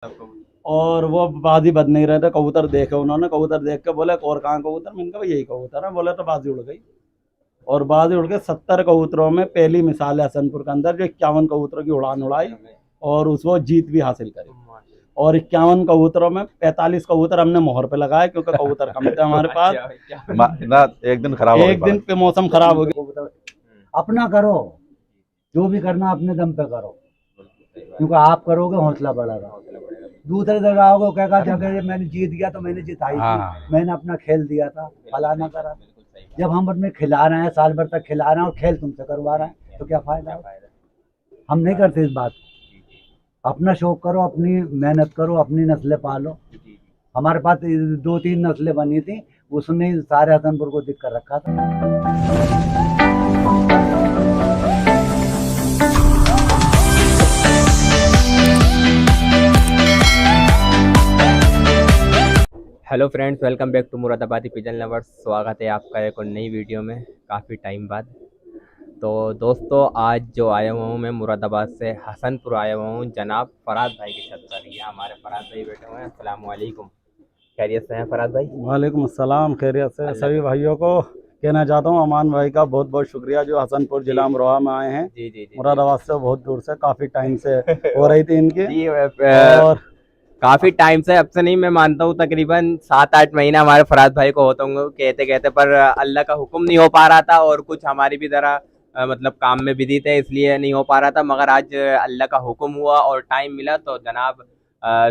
और वो बाजी बज नहीं रहे थे। कबूतर देखे उन्होंने, कबूतर देख के बोले और कहाँ कबूतर, मैंने कहा यही कबूतर है। बोले तो बाजी उड़ गई। और बाजी उड़ के 70 कबूतरों में पहली मिसाल है हसनपुर के अंदर, जो 51 कबूतरों की उड़ान उड़ाई और उसको जीत भी हासिल करी। और 51 कबूतरों में 45 कबूतर हमने मोहर पे लगाए, क्योंकि कबूतर कम थे हमारे पास। ना एक दिन खराब हो एक दिन पे मौसम खराब हो गया। अपना करो, जो भी करना अपने दम पे करो, क्योंकि आप करोगे हौसला बढ़ेगा। दूसरे जगह आओगे कहेगा जगह मैंने जीत गया तो मैंने जिताई थी, मैंने अपना खेल दिया था, फलाना करा। जब हम अपने खिला रहे हैं, साल भर तक खिला रहे हैं और खेल तुमसे करवा रहे हैं, तो क्या फायदा? हम नहीं करते इस बात। अपना शौक करो, अपनी मेहनत करो, अपनी नस्लें पालो। हमारे पास 2-3 नस्लें बनी थी, उसने सारे हसनपुर को दिख कर रखा था। Hello friends, welcome back to Moradabadi pigeon lovers. स्वागत है आपका एक और नई वीडियो में काफ़ी टाइम बाद। तो दोस्तों, आज जो आया हुआ हूँ मैं मुरादाबाद से हसनपुर आया हुआ हूँ जनाब फराज भाई की छत पर। ये हमारे फराज भाई बैठे हुए हैं। अस्सलाम वालेकुम, खैरियत से हैं फराज भाई? वालेकुम अस्सलाम, खैरियत से। सभी भाइयों को कहना चाहता हूँ अमान भाई का बहुत बहुत शुक्रिया, जो हसनपुर जिला अमरोहा में आए हैं। जी। मुरादाबाद से बहुत दूर से, काफ़ी टाइम से हो रही थी इनकी। और काफ़ी टाइम से, अब से नहीं, मैं मानता हूँ तकरीबन 7-8 महीने हमारे फराज भाई को होते होंगे कहते, पर अल्लाह का हुक्म नहीं हो पा रहा था और कुछ हमारी भी ज़रा मतलब काम में बिजी थे, इसलिए नहीं हो पा रहा था। मगर आज अल्लाह का हुक्म हुआ और टाइम मिला तो जनाब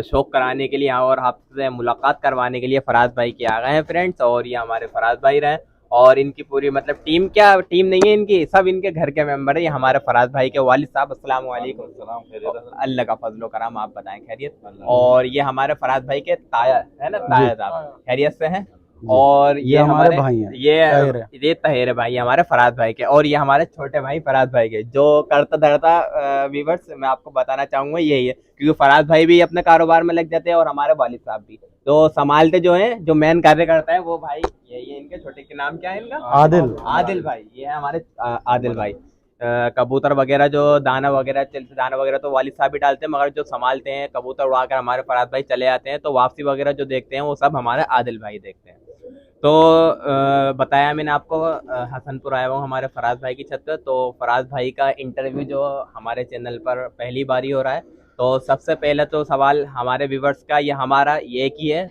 शौक कराने के लिए और आपसे मुलाकात करवाने के लिए फराज भाई के आ गए हैं फ्रेंड्स। और ये हमारे फराज भाई रहे और इनकी पूरी मतलब टीम, क्या टीम नहीं है इनकी, सब इनके घर के मेंबर है। ये हमारे फराज भाई के वालिद साहब। अस्सलाम वालेकुम। अल्लाह का फजलो करम, आप बताएं खैरियत? और ये हमारे फराज भाई के ताया है ना, ताया साहब, खैरियत से हैं? और ये हमारे भाई हैं, ये तहेर भाई हमारे फराज भाई के, और ये हमारे छोटे भाई फराज भाई के। जो करता धरता व्यूअर्स मैं आपको बताना चाहूंगा यही है, क्योंकि फराज भाई भी अपने कारोबार में लग जाते हैं और हमारे वालिद साहब भी। तो संभालते जो है, जो मेन कार्य करता है वो भाई ये इनके छोटे के नाम क्या है इनका? आदिल भाई। ये है हमारे आदिल भाई। कबूतर वगैरह जो दाना वगैरह तो वालिद साहब ही डालते हैं, मगर जो संभालते हैं कबूतर उड़ाकर हमारे फराज भाई चले जाते हैं, तो वापसी वगैरह जो देखते हैं वो सब हमारे आदिल भाई देखते हैं। तो बताया मैंने आपको, हसनपुर आया हूँ हमारे फराज भाई की छत पर। तो फराज भाई का इंटरव्यू जो हमारे चैनल पर पहली बार ही हो रहा है, तो सबसे पहले तो सवाल हमारे व्यूवर्स का ये हमारा ये की है,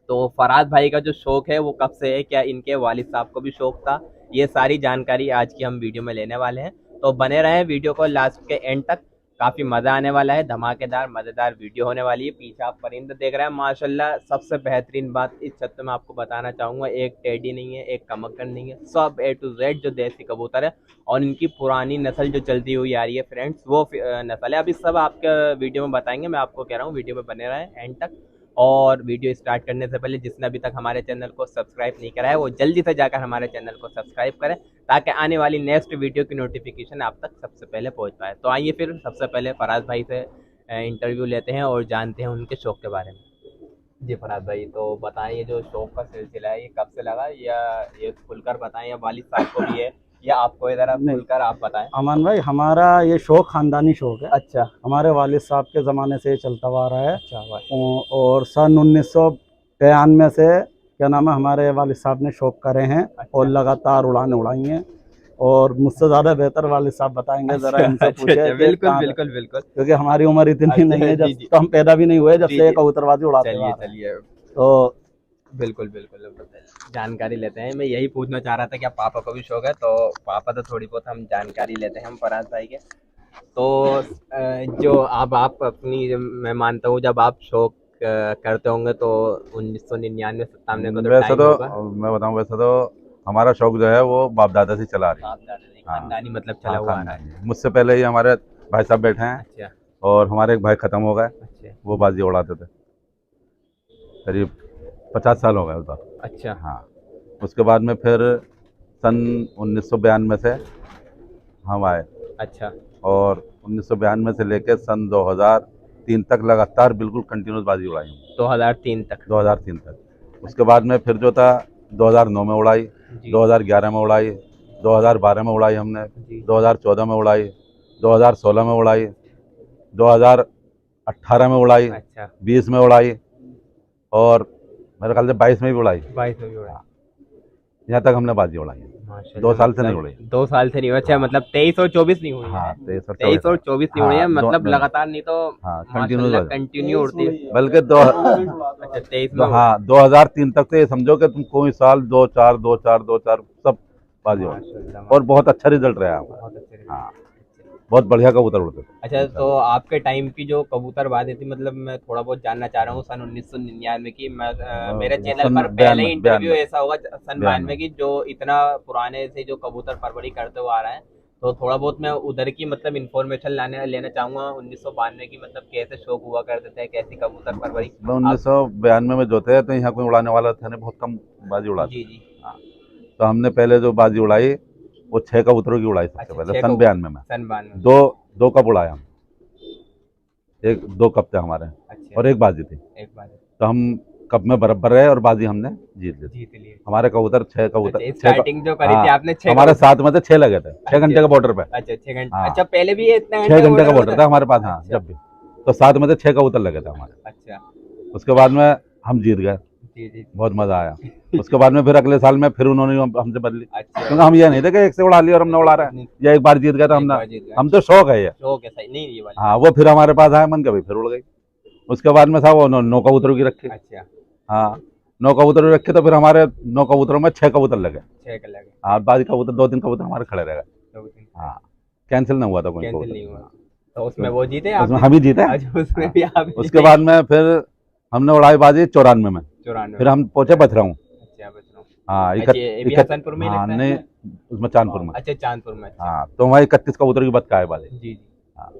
तो फराज भाई का जो शौक है वो कब से है, क्या इनके वालिद साहब को भी शौक था? ये सारी जानकारी आज की हम वीडियो में लेने वाले हैं, तो बने रहें वीडियो को लास्ट के एंड तक। काफ़ी मज़ा आने वाला है, धमाकेदार मज़ेदार वीडियो होने वाली है। पीछे आप परिंदे देख रहे हैं माशाल्लाह। सबसे बेहतरीन बात इस छत में आपको बताना चाहूँगा, एक टेडी नहीं है, एक कमक्कड़ नहीं है, सब A to Z जो देसी कबूतर है और इनकी पुरानी नस्ल जो चलती हुई आ रही है फ्रेंड्स, वो नस्ल है। अभी सब आपके वीडियो में बताएंगे, मैं आपको कह रहा हूँ वीडियो में बने रहें एंड तक। और वीडियो स्टार्ट करने से पहले जिसने अभी तक हमारे चैनल को सब्सक्राइब नहीं करा है वो जल्दी से जाकर हमारे चैनल को सब्सक्राइब करें, ताकि आने वाली नेक्स्ट वीडियो की नोटिफिकेशन आप तक सबसे पहले पहुंच पाए। तो आइए फिर सबसे पहले फराज भाई से इंटरव्यू लेते हैं और जानते हैं उनके शौक के बारे में। जी फराज भाई, तो बताएं ये जो शौक का सिलसिला है ये कब से लगा, या ये खुलकर बताएं, या वालिद साहब को भी है, या आपको इधर खुलकर आप बताएं? अमान भाई, हमारा ये शौक खानदानी शौक है। अच्छा। हमारे वालिद साहब के ज़माने से ये चलता हुआ आ रहा है। अच्छा भाई। और सन 1993 से क्या नाम है, हमारे वालिद साहब ने शौक करे हैं। अच्छा। और लगातार उड़ाने उड़ाई हैं, और मुझसे ज़्यादा बेहतर वालिद साहब बताएंगे। ज़रा इनसे पूछे। बिल्कुल, क्योंकि हमारी उम्र इतनी नहीं है, जब तो हम पैदा भी नहीं हुए जब से कबूतरबाजी उड़ाते हैं। चलिए तो बिल्कुल जानकारी लेते हैं। मैं यही पूछना चाह रहा था कि आप पापा को भी शौक है, तो पापा तो थोड़ी बहुत हम जानकारी लेते हैं हम फराज भाई के। तो जो अब आप अपनी, मैं मानता हूँ जब आप शौक करते होंगे तो 1999-97 को तो वैसे तो मैं बताऊँ, वैसे तो हमारा शौक जो है वो बाप दादा से चला रही है, खानदानी मतलब चला हुआ है। मुझसे पहले ही हमारे भाई साहब बैठे हैं। अच्छा। और हमारे एक भाई खत्म हो गए। अच्छा। वो बाजी उड़ाते थे, करीब 50 साल हो गए उस बात। अच्छा। हाँ, उसके बाद में फिर सन 1992 से हम आए। अच्छा। और 1992 से लेकर सन 2003 तक लगातार बिल्कुल कंटिन्यूस बाजी उड़ाई। 2003 तक। उसके बाद में फिर जो था 2009 में उड़ाई, 2011 में उड़ाई, 2012 में उड़ाई हमने, 2014 में उड़ाई, 2016 में उड़ाई, 18 में उड़ाई, अच्छा 20 में उड़ाई और मेरे ख्याल से 22 में भी उड़ाई। 22 में भी उड़ा। यहाँ तक हमने बाजी उड़ाई है। माशाल्लाह, 2 साल से नहीं मतलब उड़ी। 2 साल से नहीं हुआ। अच्छा मतलब 23 और 24 नहीं हुई हाँ है। 23 और 24 नहीं हुई है, हाँ, मतलब दो- लगातार नहीं तो हाँ माशाल्लाह कंटिन्यू कंटिन्यू उड़ती है। बल्कि अच्छा 23 में हाँ 2003 तक तो ये समझो कि तुम कोई साल 2-4 2-4 2-4 सब बाजी उड़ी माशाल्लाह, और बहुत अच्छा रिजल्ट रहा हमारा। बहुत अच्छे रहे। हाँ बहुत बढ़िया कबूतर उड़ते थे। अच्छा तो आपके टाइम की जो कबूतरबाजी थी, मतलब मैं थोड़ा बहुत जानना चाह रहा हूँ सन 1999 की। मैं मेरे चैनल सन पर पहले ही 92 इंटरव्यू ऐसा होगा सन 92 92 की, जो इतना पुराने से जो कबूतर परवरी करते हुए आ रहा है। तो थोड़ा बहुत मैं उधर की मतलब इन्फॉर्मेशन लेना चाहूंगा 1992 की, मतलब कैसे शौक हुआ करते थे, कैसी कबूतर परवरी। 1992 में जो थे तो यहाँ कोई उड़ाने वाला था नहीं, बहुत कम बाजी उड़ाते। जी जी। हाँ तो हमने पहले जो बाजी उड़ाई वो 6 कबूतरों की उड़ाई सबसे अच्छा, पहले 6 सन कबूतर। 92 में। सन 92। दो कप उड़ाए हम, 2 कप थे हमारे अच्छा और 1 बाजी थी। एक बार तो हम कप में बराबर रहे और बाजी हमने जीत ली थी। जीत लिए। हमारे कबूतर 6 कबूतर अच्छा, स्टार्टिंग जो करी थी हाँ, आपने 6 हमारे साथ में थे 6 लगे थे 6 घंटे अच्छा। का बॉर्डर पे। अच्छा 6 घंटे। हाँ। अच्छा पहले भी ये इतने 6 घंटे का बॉर्डर होता था हमारे पास। हाँ अच्छा। जब भी तो साथ में थे 6 कबूतर लगे थे हमारे। अच्छा उसके बाद में हम जीत गए, जी जी। बहुत मजा आया। उसके बाद में फिर अगले साल में फिर उन्होंने हमसे बदली, अच्छा क्योंकि हम ये नहीं थे कि एक से उड़ा लिया और हमने उड़ा रहा है या एक बार जीत गया तो एक हमने, बार जीत गए। हम तो शौक है ये। शौक है सही नहीं ये वाली। हाँ वो फिर हमारे पास आया, मन कभी फिर उड़ गई। उसके बाद में था वो 9 कबूतरों की रखी। अच्छा हाँ 9 कबूतरों की रखी तो फिर हमारे 9 कबूतरों में 6 कबूतर लगे। 6 का लगे। हाँ बाकी कबूतर 2-3 कबूतर हमारे खड़े रह गए। 2-3 हाँ कैंसिल नहीं हुआ था कोई कैंसिल नहीं कबूतर। हुआ। तो उसमें वो जीते उसमें आप? हम ही जीते। अच्छा उसमें भी आप उसके बाद में फिर हमने उड़ाई बाजी 94 में। 94। फिर हम पहुंचे बथराऊं। अच्छा बच रहा हूँ। हाँ अच्छा ये भी हसनपुर में ही हाँ लगता है? नहीं उसमें चांदपुर में। अच्छा चांदपुर में। अच्छा हाँ तो वहाँ 31 कबूतर की बतका है बाजी। जी जी। हाँ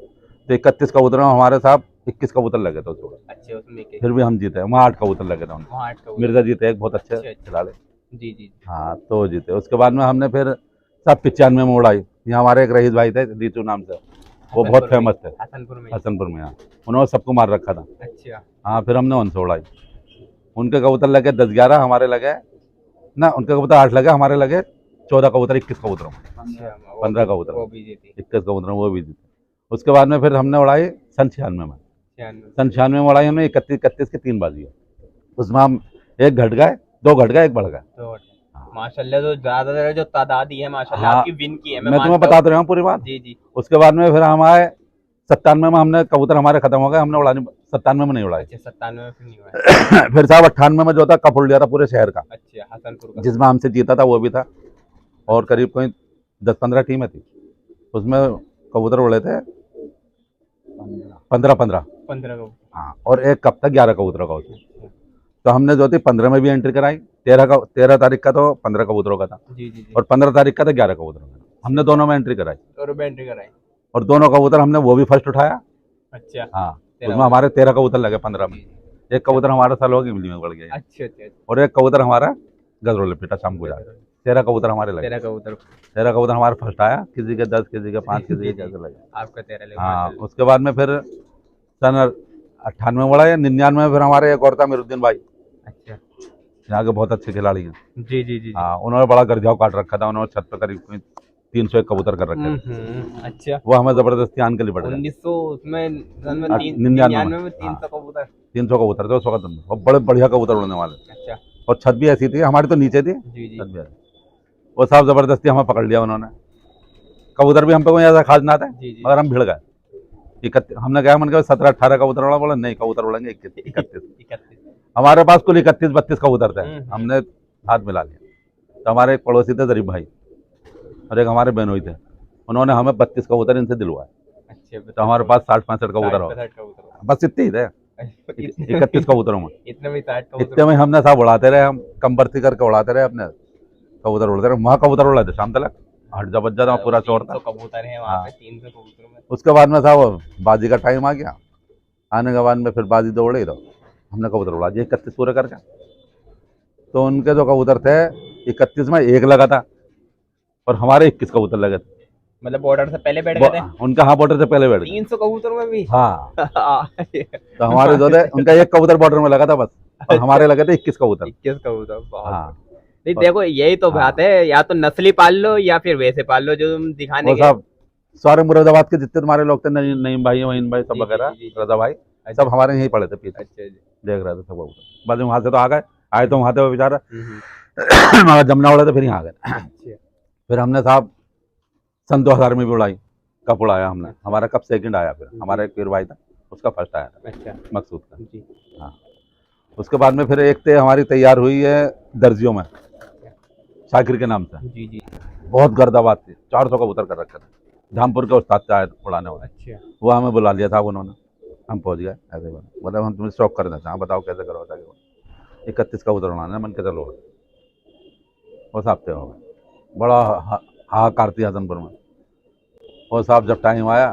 तो 31 कबूतर में हमारे साथ 21 कबूतर लगे थे उसमें। अच्छा उसमें के फिर भी हम जीते। वहाँ 8 कबूतर लगे थे उनके। वहाँ 8 का मिर्जा जीते एक बहुत अच्छे अच्छा। खिलाड़ी। जी जी। हाँ तो वो जीते। उसके बाद में हमने फिर सब 95 में उड़ाई। यहाँ हमारे एक रईस भाई थे रीतू नाम से, वो बहुत हसनपुर में? फेमस थे हसनपुर में। हसनपुर में। यहाँ उन्होंने सबको मार रखा था। अच्छा हाँ फिर हमने उनसे उड़ाई। उनके कबूतर लगे 10-11, हमारे लगे ना, उनके कबूतर 8 लगे, हमारे लगे 14 कबूतर 21 कबूतरों में। अच्छा 15 कबूतर वो भी जीती। 21 कबूतर वो भी जीते। उसके बाद में फिर हमने उड़ाई सन 96 में। 96। सन 96 में उड़ाई हमने 31 की 3 बाजी है। उसमें हम 1 घट गए, 2 घट गए, 1 बढ़ गए। तो माशाल्लाह तो ज्यादातर जो तादाद ही है माशाल्लाह हाँ, आपकी विन की है। मैं तुम्हें मानता बता हूँ। तो रहा हूँ पूरी बात। जी जी। उसके बाद में फिर हम आए 97 में हमने कबूतर हमारे खत्म हो गए, हमने उड़ानी 97 में नहीं उड़ाई। अच्छा 97 में फिर नहीं हुआ। फिर साहब 98 में जो था कप उड़ लिया था पूरे शहर का, अच्छा हसनपुर का। जिसमें हमसे जीता था वो भी था और करीब कोई 10-15 टीमें थी। उसमें कबूतर उड़े थे 15 15 का। हाँ और एक कप था 11 कबूतरों का उसमें। तो हमने जो थी 15 में भी एंट्री कराई। 13 तारीख का तो 15 कबूतरों का था जी जी जी। और 15 तारीख का था 11 कबूतरों का। हमने दोनों में एंट्री कराई और एंट्री कराई। और दोनों कबूतर हमने वो भी फर्स्ट उठाया। अच्छा हाँ 13 उसमें हमारे 13 कबूतर लगे 15 में। जी, जी। एक कबूतर हमारा साल हो गई इमली में बढ़ गया अच्छा अच्छा। और एक कबूतर हमारा गजरोले पीटा शाम को जाकर। 13 कबूतर हमारे लगे। 13 कबूतर 13 कबूतर हमारा फर्स्ट आया, किसी के 10, किसी के 5, किसी के जैसे लगे। आपका 13 लगे। हाँ माशाल्लाह। उसके बाद में फिर सन 98 में उड़ा या 99 में फिर हमारे एक और था मीरुद्दीन भाई, अच्छा यहाँ के बहुत अच्छे खिलाड़ी हैं। जी जी जी। हाँ उन्होंने बड़ा गरजाव काट रखा था। उन्होंने छत पे करीब 301 कबूतर कर रखे थे। अच्छा वो हमें जबरदस्ती आन के लिए पड़ गए। 1900 उसमें सन में 99 में 300 कबूतर। 300 कबूतर थे उस वक्त और बड़े बढ़िया कबूतर उड़ने वाले। अच्छा और छत भी ऐसी थी, हमारी तो नीचे थी, जी जी। छत भी ऐसी। वो साहब जबरदस्ती हमें पकड़ लिया उन्होंने। कबूतर भी हम पे कोई ऐसा खास ना था जी जी। मगर हम भिड़ गए। 31 हमने कहा मन के 17-18 कबूतर उड़ा, बोला नहीं कबूतर उड़ेंगे 31। 31। हमारे पास कुल 31-32 कबूतर थे। हम्म। हमने हाथ मिला लिया। तो हमारे एक पड़ोसी थे जरीफ भाई और एक हमारे बहनोई थे, उन्होंने हमें 32 कबूतर इनसे दिलवाए। अच्छा तो हमारे पास 60-65 कबूतर हो गए। 60 कबूतर। बस इतने ही थे 31 कबूतरों में। इतने में 60 कबूतर। इतने में हमने साहब उड़ाते रहे, हम कम बर्ती करके उड़ाते रहे अपने कबूतर उड़ते रहे। वहाँ कबूतर उड़ाए थे शाम तक, हट जा बज जाता पूरा शोर था। 300 कबूतर हैं वहाँ हाँ। पे। 300 कबूतरों में। उसके बाद में साहब बाजी का टाइम आ गया। आने के बाद में फिर बाजी दौड़े तो हमने कबूतर उड़ा दिए 31 पूरे करके। तो उनके जो कबूतर थे 31 में 1 लगा था और हमारे 21 कबूतर लगे थे। मतलब बॉर्डर से पहले बैठ गए थे। उनका हाँ बॉर्डर से पहले बैठ गए। 300 कबूतरों में भी। हाँ अच्छा तो हमारे जो थे उनका 1 कबूतर बॉर्डर में लगा था बस और हमारे लगे थे 21 कबूतर। 21 कबूतर। बहुत हाँ नहीं देखो यही तो बात है, या तो नस्ली पाल लो या फिर वैसे पाल लो जो तुम दिखाने वो के। साहब सारे मुरादाबाद के जितने तुम्हारे लोग थे, नईम भाई, वहीन भाई सब जी, वगैरह, जी, जी। रजा भाई, सब हमारे यहीं पड़े थे पीछे, अच्छा जी। देख रहे थे सब कबूतर। बाद में वहाँ से तो आ गए, आए तो वहाँ थे वो बेचारा हम्म। मगर जमना उड़े तो फिर यहाँ आ गए। अच्छा। फिर हमने साहब सन 2000 में भी उड़ाई, कप उड़ाया हमने, हमारा कप सेकंड आया, फिर हमारा एक पीर भाई था उसका फर्स्ट आया था, अच्छा मकसूद का। जी। हाँ, उसके बाद में फिर एक ते हमारी तैयार हुई है दर्जियों में, शाकिर के नाम से, जी जी। बहुत गर्दाबाद थी, 400 कबूतर कर रखे थे, धामपुर के उस्ताद से आए उड़ाने वाले, अच्छा। वो हमें बुला लिया था उन्होंने, हम पहुंच गए ऐसे ही बोले हम तुम्हें स्टॉक कर देते हैं, हाँ बताओ कैसे करो, 31 कबूतर उड़ाना है, मन के चलो वो साहब थे हो गए। बड़ा हाहाकार थी हसनपुर में। वो साहब जब टाइम आया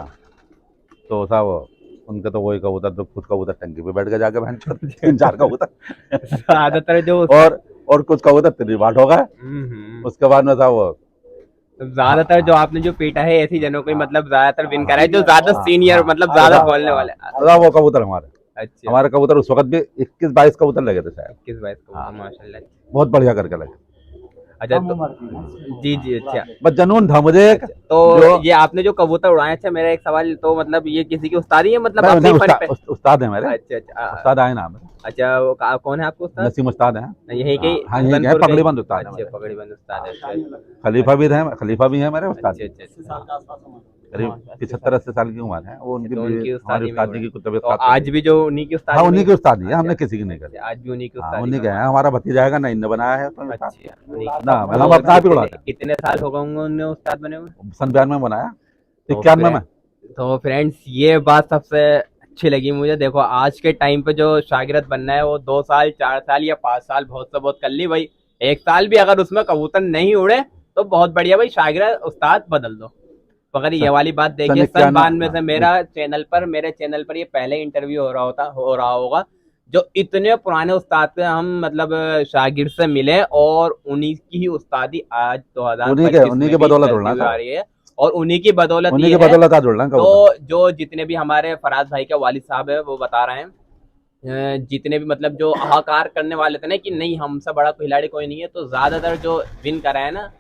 तो साहब उनके तो वही कबूतर, तो खुद कबूतर टंकी पे बैठ गए जाके, बहन 3-4 कबूतर ज्यादातर जो और कुछ कबूतर तिरबाट हो गए। उसके बाद में साहब वो तो ज्यादातर जो आपने जो पीटा है ऐसी जनों को ही मतलब ज्यादातर विन करा है, जो ज्यादा सीनियर मतलब हाँ, ज्यादा बोलने वाले। वो कबूतर हमारे, अच्छा। हमारे कबूतर उस वक्त भी 21-22 कबूतर लगे थे शायद, 21-22 को हाँ। माशाल्लाह। बहुत बढ़िया करके लगे। अच्छा कम तो उम्र थी ना। जी जी। अच्छा बस जनून था मुझे एक, तो जो- ये आपने जो कबूतर उड़ाए, अच्छा मेरा एक सवाल, तो मतलब ये किसी की उस्तादी है मतलब नहीं, अपने नहीं, फन पे? उस्ताद है मेरे, अच्छा अच्छा। उस्ताद आए नाम है, अच्छा वो कौन है आपको उस्ताद? नसीम उस्ताद हैं। यही के हाँ, यही के हैं, हसनपुर के? पगड़ी बंद उस्ताद है अच्छा मेरे। पगड़ी बंद उस्ताद है। अच्छा खलीफा भी है मेरे उस्ताद। अच्छा अच्छा। 80 साल के आसपास उम्र। करीब 75-80 साल की उम्र है वो, उनकी तो भी उनकी हमारी उस्तादी में उस्तादी की हुआ। तबीयत तो खराब आज थी। भी जो उन्हीं की उस्तादी हाँ, में? उन्हीं की उस्तादी है, अच्छा। हमने किसी की नहीं करी। आज भी उन्हीं की हाँ, उस्तादी उन्हीं में के हुआ। हैं, हमारा भतीजा है ना, इनने बनाया है तो अच्छा उन्हीं की। ना, हम अपना आप ही उड़ाते हैं। कितने साल हो गए होंगे उन्हें उस्ताद बने हुए? सन 92 में बनाया, तो 91 में। तो फ्रेंड्स ये बात सबसे अच्छी लगी मुझे। देखो आज के टाइम पे जो शागिर्द बनना है वो 2 साल 4 साल या 5 साल बहुत से बहुत कर ली भाई, 1 साल भी अगर उसमें कबूतर नहीं उड़े तो बहुत बढ़िया भाई, शागिर्द उस्ताद बदल दो। तो अगर ये वाली बात देखिए, सन 92 से मेरे चैनल पर ये पहले इंटरव्यू हो रहा होगा, जो इतने पुराने उस्ताद से हम मतलब शागिर्द से मिले और उन्हीं की ही उस्तादी आज 2025 उन्हीं में के भी बदौलत चलती उड़ना हुई था, आ रही है। और उन्हीं की बदौलत उन्हीं ये के है। बदौलत आज उड़ना तो कबूतर। जो जितने भी हमारे फराज भाई के वालिद साहब है वो बता रहे हैं, जितने भी मतलब जो हाहाकार करने वाले थे ना कि नहीं हमसे बड़ा खिलाड़ी कोई नहीं है, तो ज्यादातर जो विन करा है ना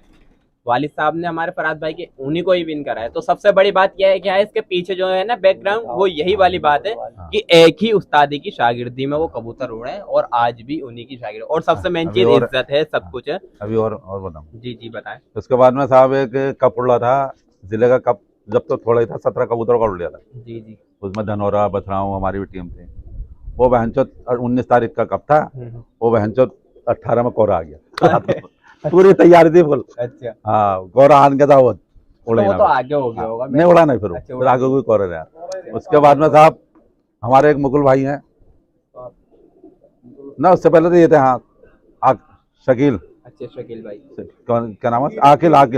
वालिद साहब ने हमारे फराज भाई के, उन्हीं को ही विन करा है। तो सबसे बड़ी बात यह है क्या है इसके पीछे जो है ना बैकग्राउंड, वो यही वाली बात है कि एक ही उस्तादी की शागिर्दी में वो कबूतर उड़े हैं और आज भी उन्हीं की शागिर्दी, और सबसे मेन अभी चीज और- इज्जत है, सब कुछ है। अभी और बताऊँ। जी जी बताएं। उसके बाद में साहब एक कप उड़ा था, जिले का कप, जब तो थोड़ा ही था, 17 कबूतरों का उड़ लिया था। जी जी। उसमें धनौरा, बछराऊ हमारी भी टीम थी। वो बहनचो 19 तारीख का कप था, वो बहनचो 18 में कोहरा आ गया। पूरी तैयारी थी फुल। अच्छा हाँ, कोहरा आन के था, वो उड़े तो वो ना, तो आगे हो गया होगा। नहीं उड़ा नहीं, फिर अच्छा, फिर आगे कोई कोहरा रहा। उसके बाद में साहब हमारे एक मुकुल भाई हैं ना, उससे पहले तो ये थे, हाँ शकील, अच्छा शकील भाई। क्या नाम है, अकील है।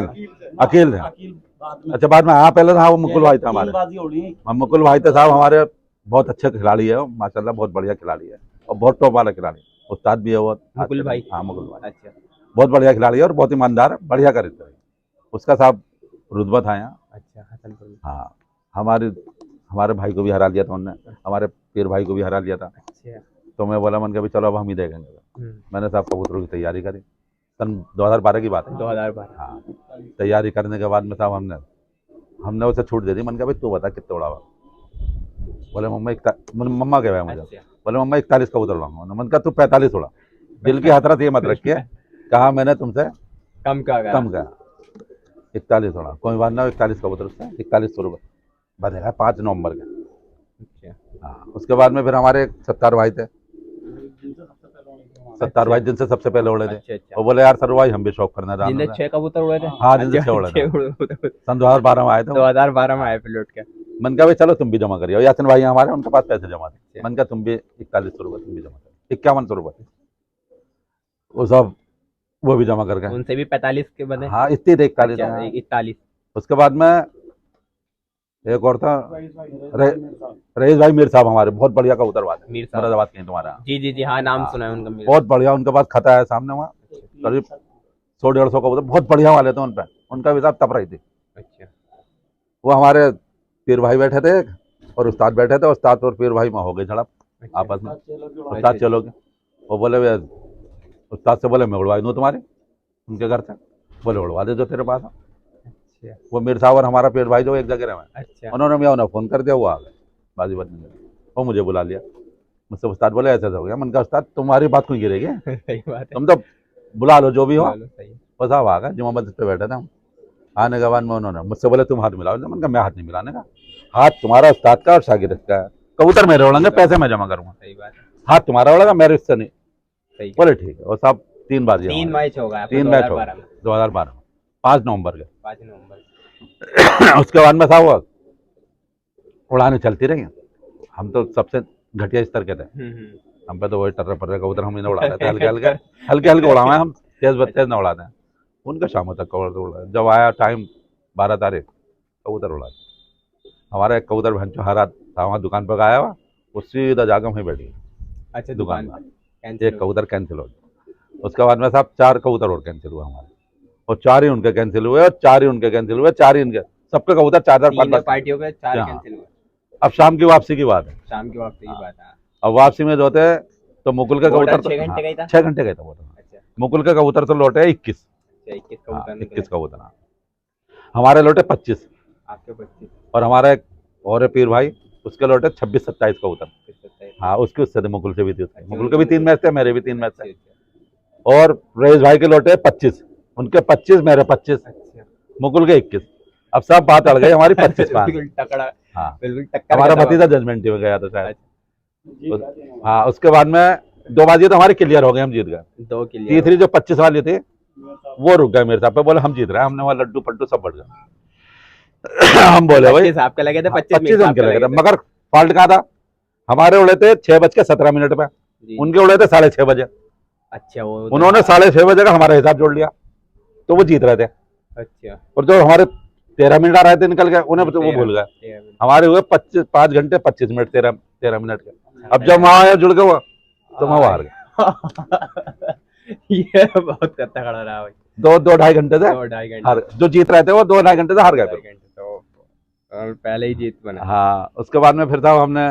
अकील बाद में। अच्छा, बाद में, हाँ पहले था वो मुकुल भाई था हमारे, तीन बाजी उड़ी। हम मुकुल भाई थे साहब हमारे, बहुत अच्छे खिलाड़ी है वो, माशाल्लाह बहुत बढ़िया खिलाड़ी है और बहुत टॉप वाला खिलाड़ी, उस्ताद भी है वो मुकुल भाई। हाँ मुकुल भाई अच्छा बहुत बढ़िया खिलाड़ी है और बहुत ईमानदार, बढ़िया कर उसका साहब रुतबा था यहाँ। अच्छा हसनपुर में। हाँ, हमारे भाई को भी हरा लिया था उन्होंने, हमारे पीर भाई को भी हरा लिया था। अच्छा। तो मैं बोला मन के भी चलो अब हम ही देखेंगे। मैंने साहब कबूतरों की तैयारी करी, सन 2012 की बात है। 2012। हाँ, तैयारी करने के बाद में साहब हमने उसे छूट दे दी। मन का भाई तू बता कितने उड़ावा। बोले मम्मा कह रहे मुझे, अच्छा। बोले मम्मा 41 कबूतर उड़ाऊंगा। मन का तू 45 उड़ा, दिल की हसरत ये मत रखिए, कहा मैंने तुमसे कम का कहा 41 उड़ा, कोई बात ना, 41 कबूतर उससे 4100 रुपये बनेगा 5 नवंबर का। अच्छा। हाँ, उसके बाद में फिर हमारे 70 भाई थे, 70 भाई जिनसे सबसे पहले उड़े थे। अच्छा अच्छा। वो बोले यार सर भाई हम भी शौक करना जिनने चाहते 6 कबूतर उड़े थे? हाँ, जिनसे 6 उड़े थे, सन 2012 में आए थे। 2012 में आए फिर लौट के। मन का भाई चलो तुम भी जमा करिए, यासिन भाई हमारे, उनके पास पैसे जमा थे। मन का तुम भी 4100 रुपये तुम भी जमा करिए, 5100 रुपये वो सब, वो भी जमा कर गए। उनसे भी 45 के बने? हाँ, इतनी थे 41। 41। उसके बाद में एक और था रईस भाई मीर साहब, हमारे बहुत बढ़िया कबूतरबाज है, मीर साहब। मुरादाबाद के तुम्हारा। जी जी जी हाँ, नाम सुना है उनका। मीर बहुत बढ़िया, उनके पास खता है सामने, वहाँ करीब 100-150 कबूतर बहुत बढ़िया वाले थे उन पर, उनका भी साहब तप रही थी। अच्छा। वो हमारे पीर भाई बैठे थे और उस्ताद बैठे थे, उस्ताद और पीर भाई में हो गई झड़प आपस में। उस्ताद चलोगे, वो बोले उस्ताद से बोले मैं उड़वा दूँ तुम्हारे, उनके घर से बोले उड़वा दे जो तेरे पास है। वो मीर साहब और हमारा पीर भाई जो एक जगह में, अच्छा। उन्होंने मैं उन्हें फ़ोन कर दिया, वो आ गए बाजी बजने। और मुझे बुला लिया, मुझसे उस्ताद बोले ऐसा ऐसा हो गया। मैंने कहा उस्ताद तुम्हारी बात क्यों गिरेगी, सही बात है। तुम तो बुला लो जो भी हो। चलो, सही है। बस आप आ गए, जुम्मा मस्जिद पे बैठे थे हम। आने के बाद में उन्होंने मुझसे बोले तुम हाथ मिलाओ, मैंने कहा मैं हाथ नहीं मिलाने का, हाथ तुम्हारा उस्ताद का और शागिर्द का है, कबूतर मेरे उड़ेंगे, पैसे मैं जमा करूंगा, सही बात है। हाथ तुम्हारा उड़ेगा मेरे इससे नहीं। सही है। बोले ठीक है। और साहब 3 बाजी 3 हमारे, मैच होगा 3 मैच हो 2012 में, 2012 5 नवंबर के। 5 नवंबर। उसके बाद में साहब हुआ उड़ाने चलती रही, हम तो सबसे घटिया स्तर के थे, हम पे तो वही टर्रे पर्रे कबूतर हम इन्हें उड़ा रहे थे, हल्के हल्के उड़ाए हम, तेज ना उड़ाते हैं। उनका शामों तक कबूतर उड़ा, जब आया टाइम 12 तारीख कबूतर उड़ा। हमारा एक कबूतर भैंचो हरा था, वहाँ दुकान पर आया हुआ, वो सीधा जाकर वहीं बैठ गया अच्छा, दुकान दुकान में। एक कबूतर कैंसिल हो गया। उसके बाद में साहब 4 कबूतर और कैंसिल हुए हमारे, और 4 ही उनके कैंसिल हुए, और 4 ही उनके कैंसिल हुए, 4 ही इनके, सबके कबूतर 4 5 पार्टियों के 4 हाँ। कैंसिल हुए। अब शाम की वापसी की बात है, शाम की वापसी की बात है। अब वापसी में जो होते तो मुकुल के कबूतर 6 घंटे गई था। 6 घंटे गए थे वो तो। अच्छा, मुकुल के कबूतर तो लौटे 21, 21 कबूतर निकले। 21 कबूतर हमारे लौटे 25, आपके 25। और हमारा एक और है पीर भाई, उसके लौटे 26 27 कबूतर। 27। हाँ उसके उससे थे, मुकुल से भी थी उसके। अच्छा, मुकुल के भी 3 मैच थे, मेरे भी 3 मैच थे। अच्छा, और रईस भाई के लौटे 25, उनके 25 मेरे 25, अच्छा। मुकुल के 21। अब सब बात अड़ गई हमारी 25 पार। बिल्कुल टकरा, हाँ बिल्कुल टक्कर हमारा का भतीजा जजमेंट में गया था शायद। जी, हाँ उसके बाद में 2 बाजी तो हमारी क्लियर हो गए, हम जीत गए। 2 के लिए। तीसरी जो 25 वाली थी वो रुक गए मेरे साथ पे, बोले हम जीत रहे हैं, हमने वहाँ लड्डू पट्टू सब बढ़ गए। हम बोले भाई 25 आपके लगे थे, 25 25 उनके लगे थे, थे। मगर फॉल्ट कहाँ था, हमारे उड़े थे 6:17 पे, जी। उनके उड़े थे 6:30 बजे। अच्छा, वो उन्होंने 6:30 बजे का हमारा हिसाब जोड़ लिया, तो वो जीत रहे थे। अच्छा, और जो हमारे 13 मिनट आ रहे थे निकल गए, उन्हें तो वो भूल गए। 13 मिनट। हमारे हुए 5 घंटे 25 मिनट 13 मिनट के। अब जब वहां आया जुड़ गए वो, तो वहां हार गए। ये बहुत कत्ता खड़ा रहा भाई। 2-2.5 घंटे थे 2-2.5 घंटे। हार, जो जीत रहे थे वो 2-2.5 घंटे से हार गए 2 फिर। घंटे तो और पहले ही जीत बना। हाँ उसके बाद में फिर था हमने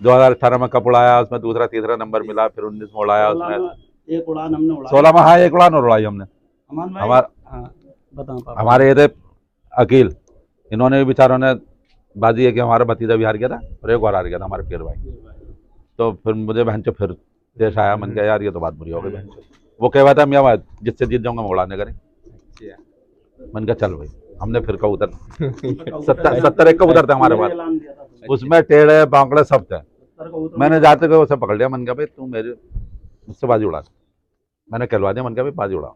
2018 में कप उड़ाया, उसमें दूसरा तीसरा नंबर मिला, फिर 19 में उड़ाया, उसमें एक उड़ान हमने उड़ाई। 16 में हाँ 1 उड़ान और उड़ाई हमने। अमान भाई, हमार हाँ बताओ पापा। हमारे ये थे अकील, इन्होंने भी बेचारों ने बाजी है कि हमारा भतीजा भी हार गया था, और एक और हार गया था हमारे पीर भाई। तो फिर मुझे बहन चो फिर देश आया, मन गया यार ये तो बात बुरी हो गई बहन चो। वो कह रहा था मैं वहाँ जिससे जीत जाऊंगा मैं उड़ाने करें। अच्छा। मन कहा चल भाई, हमने फिर कबूतर 70 एक कबूतर थे हमारे पास, ऐलान दिया था उसमें टेढ़े बांकड़े सब थे। 70 कबूतर। मैंने जाते हुए उसे पकड़ लिया, मन कहा भाई तू मेरे मुझसे बाजी उड़ा, मैंने कहलवा दिया, मन कहा भाई बाजी उड़ाओ।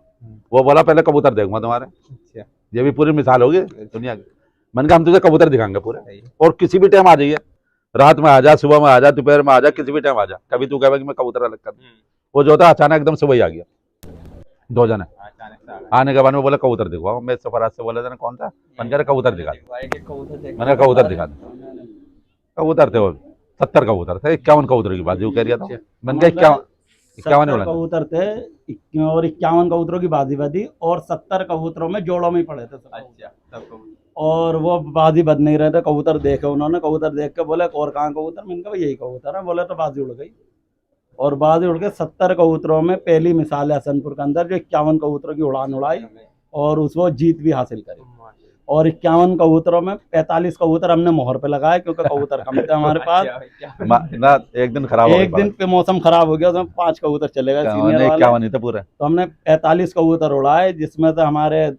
वो बोला पहले कबूतर देखूंगा तुम्हारे, अच्छा, ये भी पूरी मिसाल होगी दुनिया की। मैंने कहा हम तुझे कबूतर दिखाएंगे पूरे, सही है। और किसी भी टाइम आ जाइए, रात में आ जा, सुबह में आ जा, दोपहर में आ जा, किसी भी टाइम आ जा, कभी तू कहेगा कि मैं कबूतर अलग कर दूं। वो जो होता अचानक एकदम सुबह ही आ गया, 2 जने अचानक से आ गया। आने के बाद में बोला कबूतर दिखवाओ। मैं सफराज से बोला था ना कौन था, मैंने कहा कबूतर दिखा दे। भाई के कबूतर देख। मैंने कहा कबूतर दिखा दे। कबूतर थे वो 70 कबूतर थे, 51 कबूतर की बाजी वो कह रहा था। मैंने कहा 51 70 कबूतर थे, और 51 कबूतरों की बाजी बजी, और 70 कबूतरों में जोड़ों में ही पड़े थे सब कबूतर। अच्छा, सब कबूतर। और वो बाजी बज नहीं रहे थे, कबूतर देखे उन्होंने, कबूतर देख के बोले और कहाँ कबूतर, मैंने कहा यही कबूतर है। बोले तो बाजी उड़ गई, और बाजी उड़ के 70 कबूतरों में पहली मिसाल है हसनपुर के अंदर, जो 51 कबूतरों की उड़ान उड़ाई और उसको जीत भी हासिल करी। और 51 कबूतरों में 45 कबूतर हमने मोहर पे लगाए, क्योंकि कबूतर कम थे हमारे पास। ना एक दिन खराब हो एक दिन पे मौसम खराब हो गया, उसमें 5 कबूतर चले गए सीनियर वाले, 51 ही थे पूरे। तो हमने 45 कबूतर उड़ाए, जिसमें से हमारे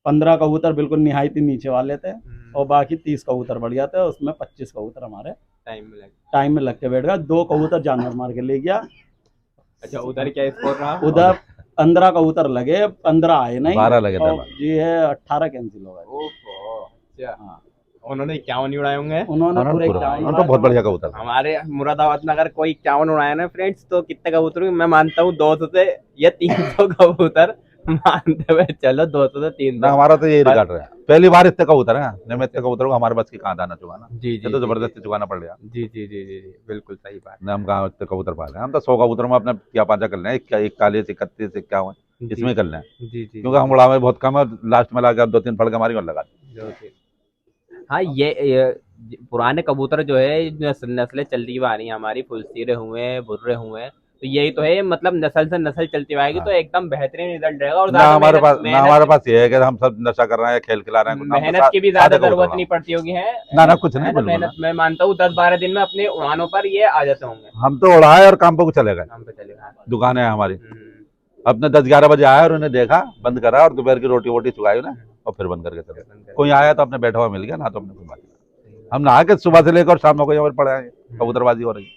15 कबूतर बिल्कुल निहायती नीचे वाले थे, और बाकी 30 कबूतर बढ़िया थे। उसमें 25 कबूतर हमारे टाइम में लग के बैठ गया। 2 कबूतर जानवर मार के ले गया। अच्छा, उधर क्या स्कोर रहा? उधर 15 कबूतर लगे, 15 आए नहीं, 12 लगे थे। और जी है 18 कैंसिल हो गए। ओहो, अच्छा। हाँ, उन्होंने 51 ही उड़ाए होंगे। उन्होंने पूरे 51 उन्होंने तो बहुत बढ़िया कबूतर था। हमारे मुरादाबाद में अगर कोई 51 उड़ाया ना फ्रेंड्स, तो कितने कबूतर हुए? मैं मानता हूँ 200 से या 300 कबूतर, मानते हुए चलो 200 से 300। ना हमारा तो यही रिकॉर्ड रहा है, पहली बार इतने कबूतर है, नहीं मैं इतने कबूतर को हमारे बस की कहाँ दाना चुकाना, जी ये तो जबरदस्ती चुकाना पड़ गया। जी जी जी जी जी, बिल्कुल सही बात। ना हम कहाँ इतने कबूतर पाल रहे हैं, हम तो 100 कबूतरों में अपने क्या पांचा कर लें, 41 31 51 इसमें कर लें, जी जी, क्योंकि हम उड़ावे बहुत कम है, लास्ट में लाकर 2-3 फड़ के हमारी और लगा दी। हाँ, ये पुराने कबूतर जो है, नस्लें चलती हुई आ रही हैं हमारी, फुलसीरे हुए, बुर्रे हुए, तो यही तो है, मतलब नस्ल से नस्ल चलती आएगी तो एकदम बेहतरीन रिजल्ट रहेगा। और ना ज्यादा हमारे पास मेहनत ये है कि हम सब नशा कर रहे हैं, खेल खिला रहे हैं, कुछ मेहनत की भी ज्यादा जरूरत नहीं पड़ती होगी है ना कुछ नहीं, है ना? बिल्कुल मेहनत मैं मानता हूँ 10-12 दिन में अपने उड़ानों पर ये आ जाते होंगे। हम तो उड़ाए और काम पे चले गए, काम पे चलेगा। दुकानें हैं हमारी, अपने 10-11 बजे आया और उन्हें देखा, बंद करा और दोपहर की रोटी वोटी चुकाई उन्हें और फिर बंद करके चले। कोई आया तो अपने बैठा हुआ मिल गया, ना तो अपने कोई बात नहीं। हम नहा के सुबह से लेकर शाम को यहाँ पर पड़े हैं, कबूतरबाजी हो रही,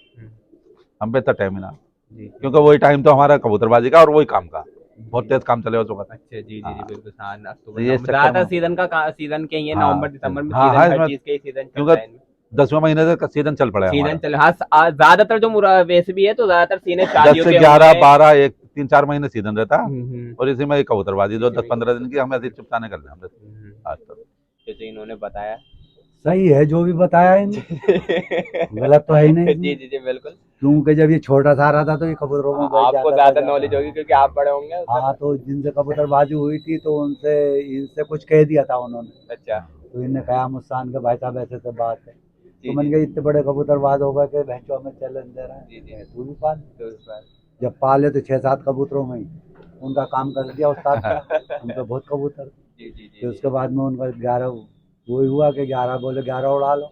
हम पे इतना टाइम ही ना, क्योंकि वही टाइम तो हमारा कबूतरबाजी का और वही काम का, बहुत तेज काम चले हो चुका था। अच्छा जी जी जी बिल्कुल। ये ज्यादा सीजन के ये नवंबर दिसंबर में हाँ, सीजन, हर चीज के सीजन चलता है। 10वें महीने से सीजन चल पड़ा है सीजन चल, हाँ ज्यादातर जो वैसे भी है तो ज्यादातर सीने 10 शादियों से के 11 12 एक 3-4 महीने सीजन रहता है हम्म। और इसी में एक कबूतरबाजी जो 10-15 दिन की हमें ऐसे चुपचाने कर ले आज तक। जैसे इन्होंने बताया सही है जो भी बताया इन्होंने, गलत तो है ही नहीं। जी जी जी बिल्कुल। क्योंकि जब ये छोटा सा रहा था तो ये कबूतरों में बैठ आपको जाता ज्यादा था। नॉलेज होगी क्योंकि आप बड़े होंगे उसमें। हाँ, तो जिनसे कबूतरबाजी हुई थी तो उनसे इनसे कुछ कह दिया था उन्होंने, अच्छा तो इन्हें कहा मुस्कान के भाई साहब ऐसे से बात है, जी, तो मैंने कहा इतने बड़े कबूतरबाज हो गए कि भैंसो हमें चैलेंज दे रहे जी, जी। हैं, तू भी पाल। तो इस बार जब पाले तो 6-7 कबूतरों में ही उनका काम कर दिया उस्ताद का, उनके बहुत कबूतर। जी जी जी फिर उसके बाद में उनका 11 वही हुआ कि 11 बोले 11 उड़ा लो,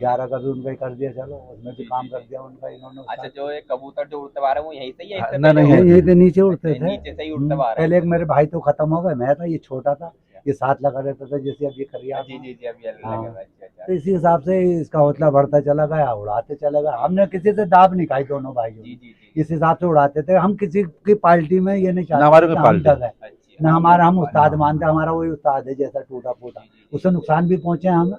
11 का भी उनका ही कर दिया, चलो उसमें भी काम कर दिया उनका इन्होंने। अच्छा जो एक कबूतर जो उड़ते आ रहे हैं वो यहीं से ही है, इससे नहीं, पहले नहीं, और- यही तो नीचे उड़ते थे, नीचे से ही उड़ते आ रहे पहले हैं। एक मेरे भाई तो खत्म हो गए, मैं था, ये छोटा था, ये साथ लगा रहता था जैसे अब ये करिया। जी जी जी अभी अलग हाँ। है। अच्छा अच्छा तो इसी हिसाब से इसका हौसला बढ़ता चला गया, उड़ाते चले गए। हमने किसी से दाब नहीं खाई दोनों भाइयों जी ने, जी जी इस हिसाब से उड़ाते थे। हम किसी की पार्टी में ये नहीं ना हमारे चाहते कोई कि हम पार्टी। दबे, अच्छा ना हमारा हम उस्ताद मानते, हमारा वही उस्ताद है जैसा टूटा फूटा, उससे नुकसान भी पहुंचे हमें।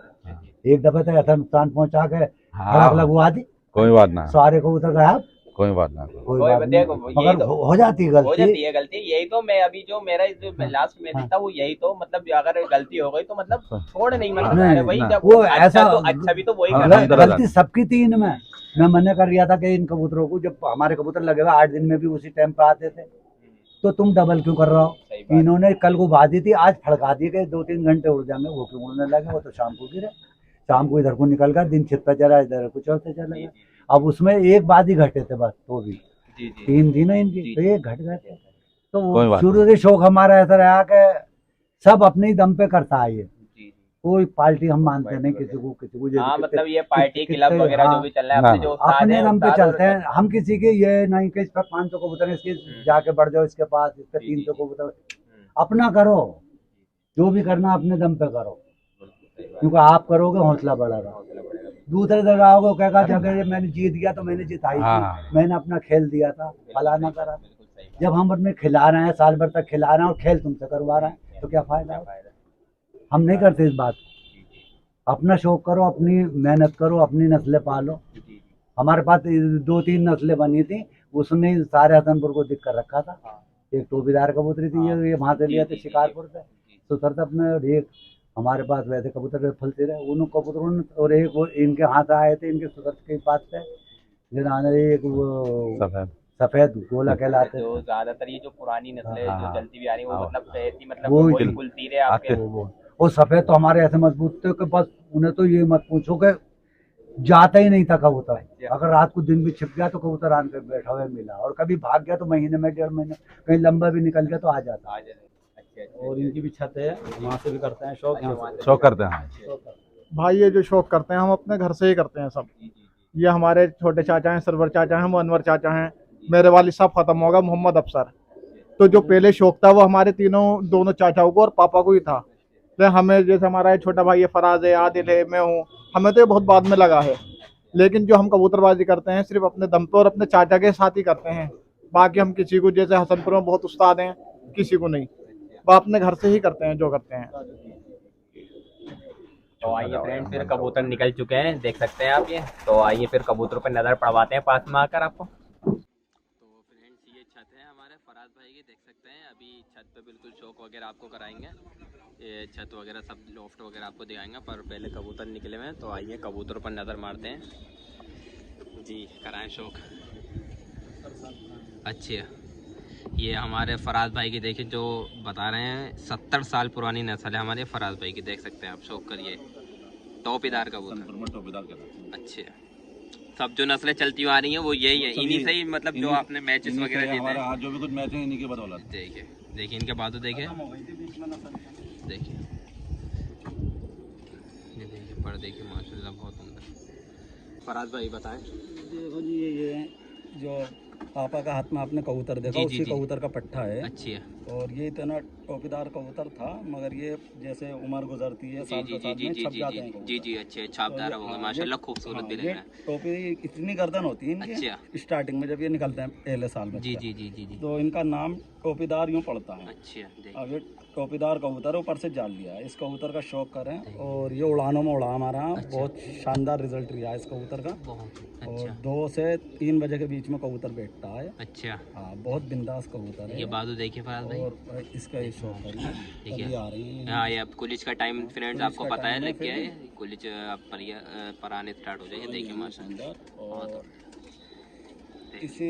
एक दफे तो ऐसा नुकसान पहुंचा के हाँ, खड़क लगवा दी, कोई बात ना, सारे कबूतर गायब। कोई बात ना। कोई कोई बात बात नहीं, देखो, यही मगर तो हो जाती हो गलती। जाती है गलती। यही तो मैं अभी जो मेरा जो लास्ट में हाँ। था वो यही तो, मतलब अगर गलती हो गई तो मतलब छोड़ नहीं, मतलब नहीं, अरे वही ना। जब वो अच्छा ऐसा तो अच्छा भी तो वही हाँ, करना है। अलहमदुलिल्लाह। गलती सबकी थी इनमें। मैं मना कर दिया था कि इन कबूतरों को, जब हमारे कबूतर लगे हुए 8 दिन में भी उसी टाइम पे आते थे, तो तुम डबल क्यों कर रहे हो। सही बात। इन्होंने कल को बाजी थी, आज फड़का दी कि 2-3 घंटे उड़ जाएंगे, वो क्यों उड़ने लगे, वो तो शाम को गिरे, शाम को इधर को निकल गया, दिन छिपता चला, इधर कुछ और से चले गए। अब उसमें एक बाजी घटे थे बस, तो भी जी जी 3 थी ना इनकी, जी। तो एक घट गए थे। कोई तो बात शुरू से शौक हमारा ऐसा रहा कि सब अपने ही दम पे करता है ये, जी कोई पार्टी हम मानते नहीं किसी को हाँ, मतलब ये पार्टी क्लब वगैरह जो भी चल रहा है, हाँ, अपने जो उस्ताद अपने हैं, दम पे उस्ताद और- चलते हैं हम। किसी के ये नहीं कि इस पर 500 कबूतर है, इसके जाके बढ़ जाओ इसके पास, इस पे 300 कबूतर, अपना करो, जो भी करना अपने दम पे करो, क्योंकि आप करोगे हौसला बढ़ेगा। दूसरे जगह आओगे कहेगा जगह मैंने जीत गया तो मैंने जिताई हाँ। थी, मैंने अपना खेल दिया था, फलाना करा। जब हम अपने खिला रहे हैं, साल भर तक खिला रहे हैं और खेल तुमसे करवा रहे हैं, तो क्या फायदा है। हम नहीं करते इस बात को। अपना शौक करो, अपनी मेहनत करो, अपनी नस्लें पालो। हमारे पास 2-3 नस्लें बनी थी, उसने सारे हसनपुर को दिख कर रखा था। एक टोपीदार कबूतरी थी, ये वहाँ से लिया थे शिकारपुर से, तो सर अपने एक हमारे पास वैसे कबूतर फलते रहे, उन कबूतरों ने, और एक वो इनके हाथ आए थे, इनके सुरत के पास से एक वो सफेद गोला कहलाते जो थे। ज्यादातर ये जो पुरानी नस्लें हाँ, जो हाँ। चलती भी आ रही है वो हाँ। मतलब ऐसी, मतलब वो वही बिल्कुल। खुलती रहे आपके। वो सफेद तो हमारे ऐसे मजबूत थे कि बस उन्हें तो ये मत पूछो कि जाता ही नहीं था कबूतर। अगर रात को दिन भी छिप गया तो कबूतर आन कर बैठा हुआ मिला, और कभी भाग गया तो महीने में 1.5 महीने कहीं लंबा भी निकल गया तो आ जाता। और इनकी भी छत है, वहाँ से भी करते हैं शौक, यहाँ से शौक करते हैं। भाई ये जो शौक करते हैं हम अपने घर से ही करते हैं सब। ये हमारे छोटे चाचा हैं, सरवर चाचा हैं, अनवर चाचा हैं, मेरे वालिद साहब खत्म होगा मोहम्मद अफसर। तो जो पहले शौक था वो हमारे दोनों चाचाओं को और पापा को ही था। तो हमें, जैसे हमारा ये छोटा भाई है फराज है, आदिल है, मैं हूँ, हमें तो ये बहुत बाद में लगा है। लेकिन जो हम कबूतरबाजी करते हैं सिर्फ अपने दम पे और अपने चाचा के साथ ही करते हैं। बाकी हम किसी को, जैसे हसनपुर में बहुत उस्ताद हैं, किसी को नहीं, वो अपने घर से ही करते हैं जो करते हैं। तो आइए फ्रेंड, फिर कबूतर निकल चुके हैं, देख सकते हैं आप ये। तो आइए फिर कबूतरों पर नजर पड़वाते हैं पास में आकर आपको। तो फ्रेंड्स ये छत है हमारे फराज भाई की, देख सकते हैं। अभी छत पे बिल्कुल शौक वगैरह आपको कराएंगे, ये छत वगैरह सब लॉफ्ट वगैरह आपको दिखाएंगे, पर पहले कबूतर निकले हुए हैं। तो आइए कबूतरों पर नज़र मारते हैं जी, कराएं शौक। अच्छे, ये हमारे फराज भाई की देखिए, जो बता रहे हैं 70 साल पुरानी नस्ल है हमारे फराज भाई की, देख सकते हैं आप। शौक करिए, टोपीदार कबूतर। अच्छे, सब जो नस्लें चलती हुई आ रही हैं वो यही है, इन्हीं से ही मतलब जो इन्हीं- आपने मैचेस इन्हीं वगैरह से जीते हमारा हैं। हाथ जो भी कुछ मैच है इन्हीं की बदौलत। देखिए देखिए इनके बातों देखिए, खत्म हो गई थी बीच में नस्ल। देखिए ये देखिए पर देखिए माशाल्लाह बहुत सुंदर। फराज भाई बताएं। देखो जी ये जो पापा का हाथ में आपने कबूतर देखा, जी, जी, उसी जी। कबूतर का पट्टा है। अच्छी है। और ये इतना टोपीदार कबूतर था, मगर ये जैसे उम्र गुजरती है जी साल जी पर जी साल जी में जी छप जी जाते हैं जी कबूतर। जी जी अच्छे छापदार तो हो ये- गए हाँ, माशाल्लाह, ये- खूबसूरत हाँ, भी लग ये रहा है। टोपी इतनी गर्दन होती है इनकी अच्छा। स्टार्टिंग में जब ये निकलते हैं पहले साल में। जी जी जी जी जी तो इनका नाम टोपीदार यूँ पड़ता है। अच्छा देखिए अब ये टोपीदार कबूतर ऊपर से जाल लिया है। इस कबूतर का शौक करें और ये उड़ानों में उड़ा हमारा अच्छा। बहुत शानदार रिजल्ट रहा है इस कबूतर का। बहुत और अच्छा 2 से 3 बजे के बीच में कबूतर बैठता है। अच्छा। हाँ, बहुत बिंदास कबूतर है ये बाजू देखिए फराज भाई, और इसका ये शौक है। देखिए। अभी आ रही है हाँ ये अब कुलिच का टाइम फ्रेंड्स कुलिच आपको का पता है टाइम है लग गया फिर। है, कुलिच अब पर आने स्टार्ट हो जाएंगे। देखिए माशाल्लाह शानदार। बहुत और इसी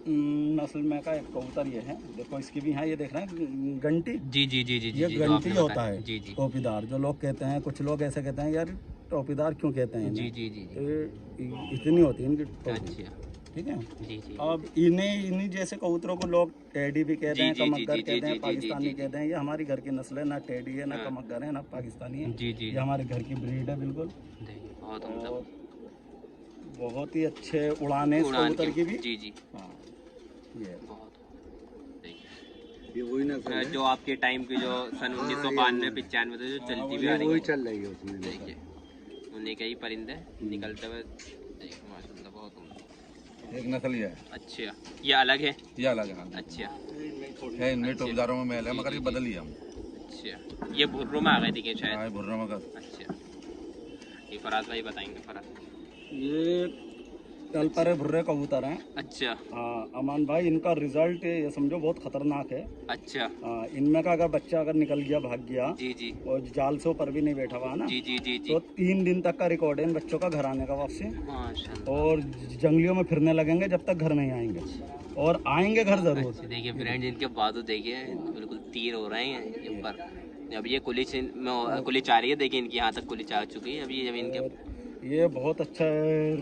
नस्ल में का एक कबूतर ये है, देखो इसकी भी है, ये देख रहे हैं घंटी। जी जी जी जी जी ये जी, जो घंटी आपने होता बताया। है जी जी टोपीदार, जो लोग कहते हैं, कुछ लोग ऐसे कहते हैं यार टोपीदार क्यों कहते हैं जी इन्हें? जी जी जी ये इतनी होती है इनकी टोपी, अच्छा ठीक है। जी जी अब इन्हीं जैसे कबूतरों को लोग टेडी भी कहते जी, हैं, जी, जी, कमक्कर जी, कहते जी, हैं, जी, पाकिस्तानी जी, जी, कहते हैं। ये हमारी घर की नस्ल है, ना टेडी है, ना हाँ। कमक्कर है, ना पाकिस्तानी है। जी जी ये हमारे घर की ब्रीड है बिल्कुल। देखिए बहुत उम्दा और बहुत ही अच्छे उड़ान है इस उड़ान कबूतर की भी। जी जी हाँ, ये बहुत देखिए ये वही नस्ल है। जो आपके टाइम की जो सन 1992 95 में जो चलती भी आ ये रही वही है, चल रही है उसमें। देखिए उन्हीं के ही परिंदे निकलते हुए देखिए माशाल्लाह बहुत उम्दा। एक नस्ल ये है, अच्छा ये अलग है। ये अलग है। अच्छा है इनमें टोपीदारों में मेल है मगर ये बदल ही है हम। अच्छा ये भुर्रों में आ गए थे शायद। हाँ, ये भुर्रों में का अच्छा ये फराज भाई बताएंगे फराज। ये तलपरे भुर्रे कबूतर हैं। अच्छा हाँ अमान भाई, इनका रिजल्ट ये समझो बहुत खतरनाक है। अच्छा हाँ, इनमें का अगर बच्चा अगर निकल गया, भाग गया जी जी और जाल से ऊपर भी नहीं बैठा हुआ ना, जी जी जी जी तो 3 दिन तक का रिकॉर्ड है इन बच्चों का घर आने का वापसी। माशाल्लाह। और जंगलियों में फिरने लगेंगे जब तक घर नहीं आएंगे, और आएंगे घर जरूर। अच्छा, देखिए फ्रेंड इनके बाजू देखिए बिल्कुल तीर हो रहे हैं ये पर। अब ये कुलिच में कुलिच आ रही है, देखिए इनकी यहाँ तक कुलिच आ चुकी है। अभी जब इनके ये बहुत अच्छा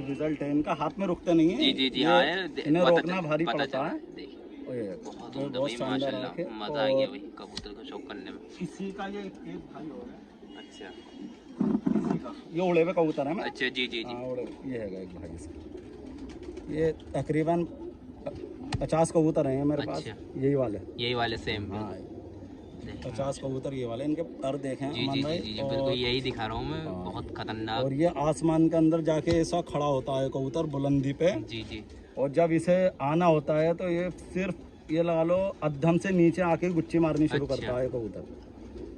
रिजल्ट है इनका, हाथ में रुकते नहीं है। जी जी जी ये हाँ इन्हें पता रोकना भारी पता पड़ता चला है। देखिए ये बहुत ये उम्दा बहुत भाई शानदार माशाल्लाह, आँख है। मजा आ गया और भाई कबूतर का शौक करने में। इसी का ये एक भाई और है, अच्छा इसी का ये उड़े हुए कबूतर है। मैं अच्छा जी जी जी हाँ, उड़े ये है एक भाई इसका। ये तकरीबन 50 कबूतर हैं मेरे पास, अच्छा। यही वाले। यही वाले सेम। हाँ 50 कबूतर ये वाले, इनके पर देखें जी जी अमन जी भाई। जी जी बिल्कुल यही दिखा रहा हूँ मैं, हाँ। बहुत खतरनाक। और ये आसमान के अंदर जाके ऐसा खड़ा होता है कबूतर बुलंदी पे, जी जी और जब इसे आना होता है तो ये सिर्फ ये लगा लो अद्धम से नीचे आके गुच्ची मारनी शुरू अच्छा। करता है कबूतर।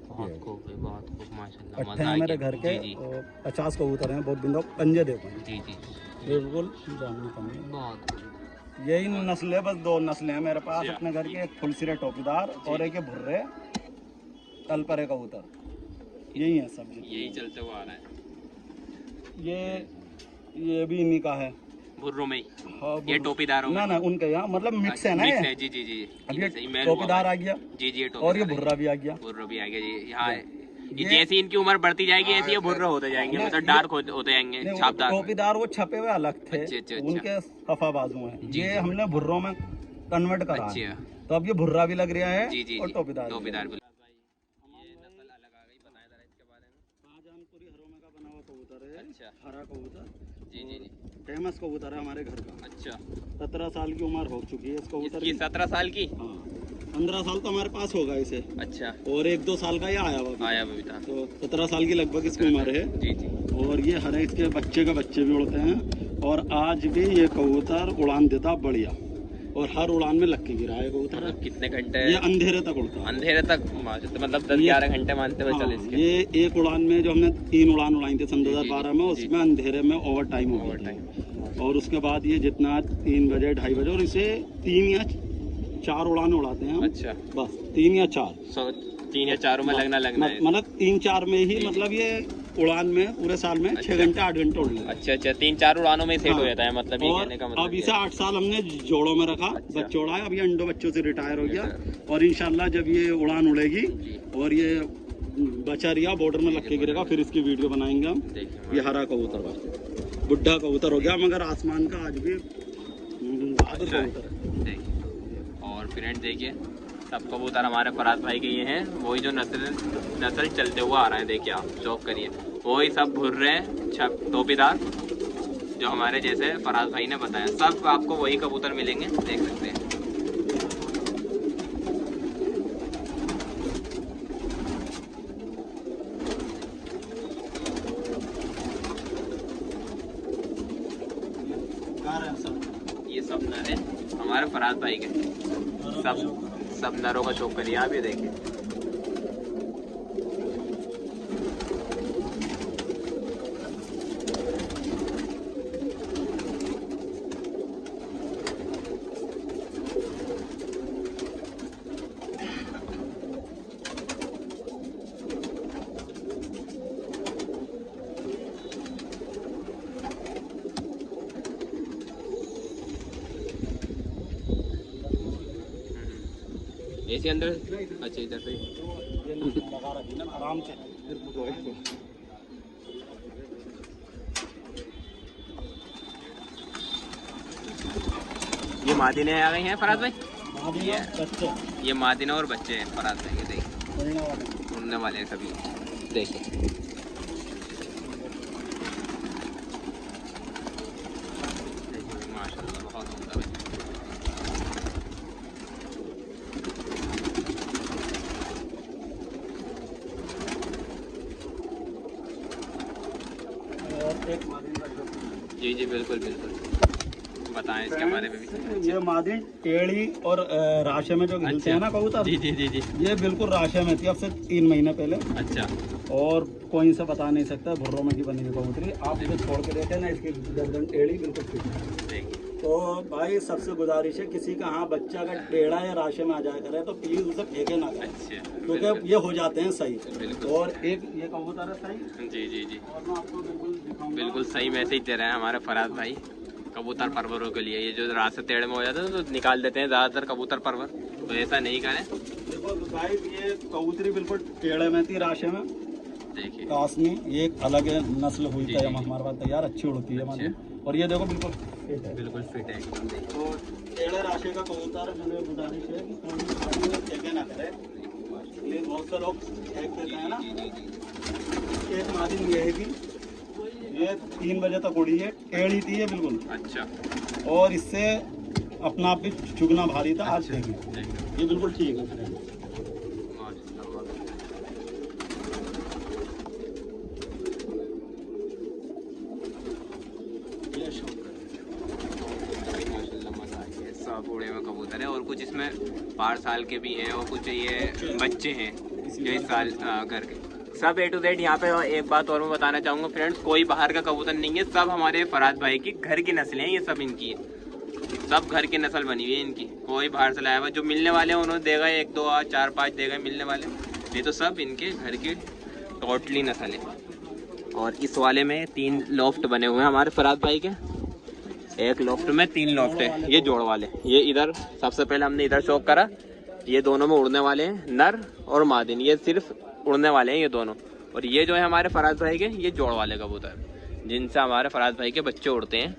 बहुत खूब है, बहुत खूब माशाल्लाह, अट्ठे मजा हैं आ मेरे गया। घर के, जी जी और 50 कबूतर हैं, बहुत बिंदो पंजे देखो जी जी बिल्कुल जानने कमी। बहुत खूब। यही नस्ल है, बस 2 नस्लें हैं मेरे पास अच्छा। अपने घर की, एक फुलसिरे टोपीदार और एक ये भुर्रे तलपरे कबूतर, यही है सब। यही चलते हुआ आ रहा है ये भी इन्हीं का है। भुर्रों में ही। हाँ, ये टोपीदारों में। ना ना उनके यहाँ मतलब मिक्स है ना मिक्स ये। है जी जी जी अब ये ये सही मेल हुआ टोपीदार भाई। आ गया जी जी ये और ये टोपीदार भुर्रा भी आ गया। भुर्रो भी आ गया जी। हाँ ये ये- जैसी इनकी उम्र बढ़ती जाएगी ऐसे ये भुर्रो होते जाएंगे, नहीं, मतलब ये- डार्क होते जाएंगे, नहीं, वो छापदार। टोपीदार वो छपे हुए अलग थे, अच्छा, अच्छा, अच्छा। उनके सफा बाजू हैं। जी, ये जी। हमने भुर्रों में कन्वर्ट करा है, अच्छा तो अब ये भुर्रा भी लग रहा है जी जी और जी टोपीदार भी। टोपीदार भी। ये नस्ल अलग आ गई, बताया जरा इसके बारे में। शाहजहानपुरी हरोमे का बना हुआ कबूतर है। अच्छा। हरा कबूतर, जी जी जी फेमस कबूतर है हमारे घर का। अच्छा 17 साल की उम्र हो चुकी है इस कबूतर इसकी की। 17 साल की। हाँ 15 साल तो हमारे पास होगा इसे, अच्छा और 1-2 साल का ये आया हुआ अभी। आया भी था। तो 17 साल की लगभग इसकी उम्र है। जी जी और ये हर एक के बच्चे भी उड़ते हैं, और आज भी ये कबूतर उड़ान देता बढ़िया, और हर उड़ान में लग के गिरा है कबूतर। मतलब कितने घंटे ये अंधेरे तक उड़ता है। अंधेरे तक माशाल्लाह, मतलब 10-11 घंटे मानते हुए चले हाँ, इसके। ये एक उड़ान में जो हमने 3 उड़ान उड़ाई थी सन जी, जी, 2012 में, जी। उसमें अंधेरे में ओवर टाइम हो ओवर गया टाइम। था। और उसके बाद ये जितना 3 बजे 2:30 बजे, और इसे 3 या 4 उड़ान उड़ाते हैं हम। अच्छा बस 3 या 4, 3 या 4 में लगना है। मतलब 3-4 में ही, जी। मतलब ये उड़ान में पूरे साल में 6 अच्छा। घंटे 8 घंटे उड़ लेते हैं। अच्छा अच्छा 3-4 उड़ानों में सेट हो हाँ। जाता है, मतलब ये और कहने का मतलब अब ये इसे है। 8 साल हमने जोड़ों में रखा, अच्छा। बच्चे उड़ाए, अब ये अंडों बच्चों से रिटायर हो गया। अच्छा। और इंशाल्लाह जब ये उड़ान उड़ेगी जी और ये बचा रिया बॉर्डर में लग के गिरेगा, फिर इसकी वीडियो बनाएंगे हम। देखिए ये हरा कबूतर बुढ़ा कबूतर हो गया, मगर आसमान का आज भी बहादुर अच्छा है। कबूतर है। देखिए और फ्रेंड देखिए सब कबूतर हमारे फराज भाई के ये हैं, वही जो नस्ल चलते हुए आ रहे हैं। देखिए आप चौक करिए, वही सब भुर्रे छप टोपीदार जो हमारे जैसे फराज भाई ने बताया, सब आपको वही कबूतर मिलेंगे, देख सकते हैं। ये सब नर हैं हमारे फराज भाई के, सब नरों का चौक करिए आप, ये देखिए। ऐसे अंदर, अच्छा इधर से लगा रखी ना आराम से। ये मादिने आ गई हैं फराज भाई, बच्चे ये मादिने और बच्चे हैं फराज भाई के। देखिए बोलने वाले उड़ने वाले हैं सभी, देखिए। माशाल्लाह बहुत उम्दा भाई। और एक मादिन का जो जी जी बिल्कुल बिल्कुल, बताएं इसके बारे में भी। ये मादिन टेढ़ी और राशे में जो हिलते हैं ना कबूतर, जी जी जी जी। ये बिल्कुल राशे में थी अब से 3 महीने पहले, अच्छा और कोई से बता नहीं सकता भुर्रों में की बनी हुई कबूतरी। आप इसे छोड़ के देखें ना, इसकी गर्दन टेढ़ी बिल्कुल फिट है। देखिए तो भाई सबसे गुजारिश है, किसी का हाँ बच्चा अगर टेढ़ा या राशे में आ जाया करे तो प्लीज उसे फेंके ना करें, अच्छा क्योंकि ये हो जाते हैं सही। बिल्कुल। और एक ये कबूतर है सही, जी जी जी और मैं आपको बिल्कुल दिखाऊंगा। बिल्कुल सही मैसेज दे रहे हैं हमारे फराज भाई कबूतर परवरों के लिए। ये जो रात से टेढ़े में हो जाते हैं तो निकाल देते हैं ज़्यादातर कबूतर परवर, तो ऐसा नहीं करें। देखो भाई ये कबूतरी बिल्कुल टेढ़े में थी राशे में, देखिए कास में। ये एक अलग नस्ल हुई जी, है जी। हमारे पास तैयार, अच्छी उड़ती है मानी। और ये देखो बिल्कुल फिट है। बिल्कुल फिट है एकदम। देखिए तो टेढ़े राशे का कबूतर है, मैंने गुजारिश है कि कोई भी पार्टी में फेंके ना करे। ये बहुत से लोग फेंक देते हैं ना। एक मादिन ये है कि ये 3 बजे तक उड़ी है, टेढ़ी थी ये बिल्कुल, अच्छा और इससे अपना आप भी चुगना भारी था। आज देखिए देखिए ये बिल्कुल ठीक है फ्रेंड। माशाल्लाह। ये शौक माशाल्लाह मजा आ गया। सब उड़े हुए कबूतर है, और कुछ इसमें 5 साल के भी हैं, और कुछ ये बच्चे हैं जो इस साल घर के। सब A to Z यहाँ पे। एक बात और मैं बताना चाहूँगा फ्रेंड्स, कोई बाहर का कबूतर नहीं है, सब हमारे फराज भाई की घर की नस्लें हैं, ये सब इनकी है, सब घर की नस्ल बनी हुई है इनकी। कोई बाहर से लाया हुआ, जो मिलने वाले हैं उन्होंने देगा 1 2 4 5 देगा मिलने वाले, ये तो सब इनके घर की टोटली नस्ल है। और इस वाले में 3 लॉफ्ट बने हुए हैं हमारे फराज भाई के, एक लॉफ्ट में 3 लॉफ्ट है, ये जोड़ वाले। ये इधर सबसे पहले हमने इधर शौक करा, ये दोनों में उड़ने वाले हैं, नर और मादिन, ये सिर्फ उड़ने वाले हैं ये दोनों। और ये जो है हमारे फराज भाई के, ये जोड़ वाले कबूतर, जिनसे हमारे फराज भाई के बच्चे उड़ते हैं,